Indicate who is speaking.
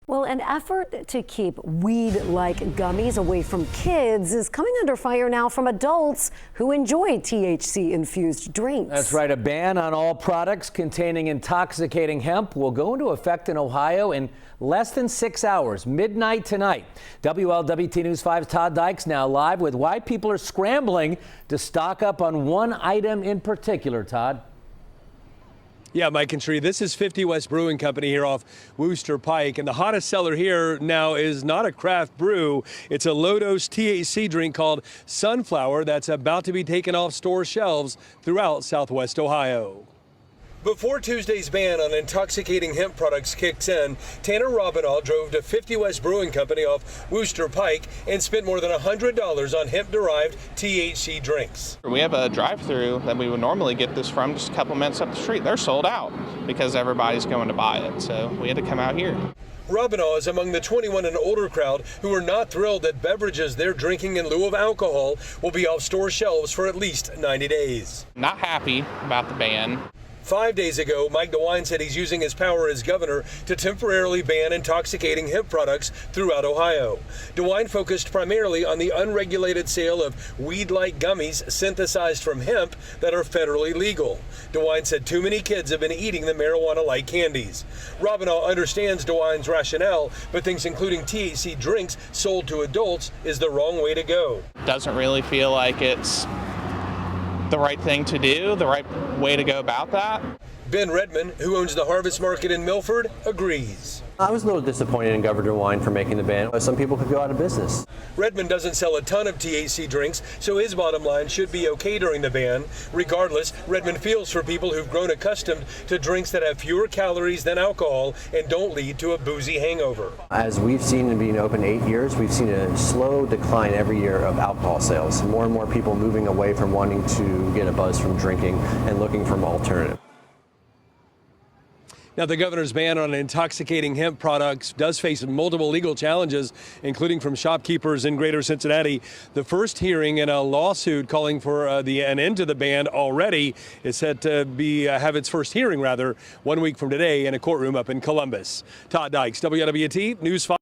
Speaker 1: Well, an effort to keep weed-like gummies away from kids is coming under fire now from adults who enjoy THC-infused drinks.
Speaker 2: That's right. A ban on all products containing intoxicating hemp will go into effect in Ohio in less than 6 hours, midnight tonight. WLWT News 5's Todd Dykes now live with why people are scrambling to stock up on one item in particular. Todd.
Speaker 3: Yeah, Mike and Sheree, this is 50 West Brewing Company here off Wooster Pike, and the hottest seller here now is not a craft brew. It's a low-dose THC drink called Sunflower that's about to be taken off store shelves throughout Southwest Ohio. Before Tuesday's ban on intoxicating hemp products kicks in, Tanner Robinaugh drove to 50 West Brewing Company off Wooster Pike and spent more than $100 on hemp-derived THC drinks.
Speaker 4: We have a drive-through that we would normally get this from just a couple minutes up the street. They're sold out because everybody's going to buy it, so we had to come out here.
Speaker 3: Robinaugh is among the 21 and older crowd who are not thrilled that beverages they're drinking in lieu of alcohol will be off store shelves for at least 90 days.
Speaker 4: Not happy about the ban.
Speaker 3: 5 days ago, Mike DeWine said he's using his power as governor to temporarily ban intoxicating hemp products throughout Ohio. DeWine focused primarily on the unregulated sale of weed-like gummies synthesized from hemp that are federally legal. DeWine said too many kids have been eating the marijuana-like candies. Robinaugh understands DeWine's rationale, but thinks including THC drinks sold to adults is the wrong way to go.
Speaker 4: Doesn't really feel like it's the right thing to do, the right way to go about that.
Speaker 3: Ben Redmond, who owns the Harvest Market in Milford, agrees.
Speaker 5: I was a little disappointed in Governor DeWine for making the ban. Some people could go out of business.
Speaker 3: Redmond doesn't sell a ton of THC drinks, so his bottom line should be okay during the ban. Regardless, Redmond feels for people who've grown accustomed to drinks that have fewer calories than alcohol and don't lead to a boozy hangover.
Speaker 5: As we've seen in being open 8 years, we've seen a slow decline every year of alcohol sales. More and more people moving away from wanting to get a buzz from drinking and looking for an alternative.
Speaker 3: Now, the governor's ban on intoxicating hemp products does face multiple legal challenges, including from shopkeepers in Greater Cincinnati. The first hearing in a lawsuit calling for an end to the ban already is set to have its first hearing, 1 week from today in a courtroom up in Columbus. Todd Dykes, WLWT News 5.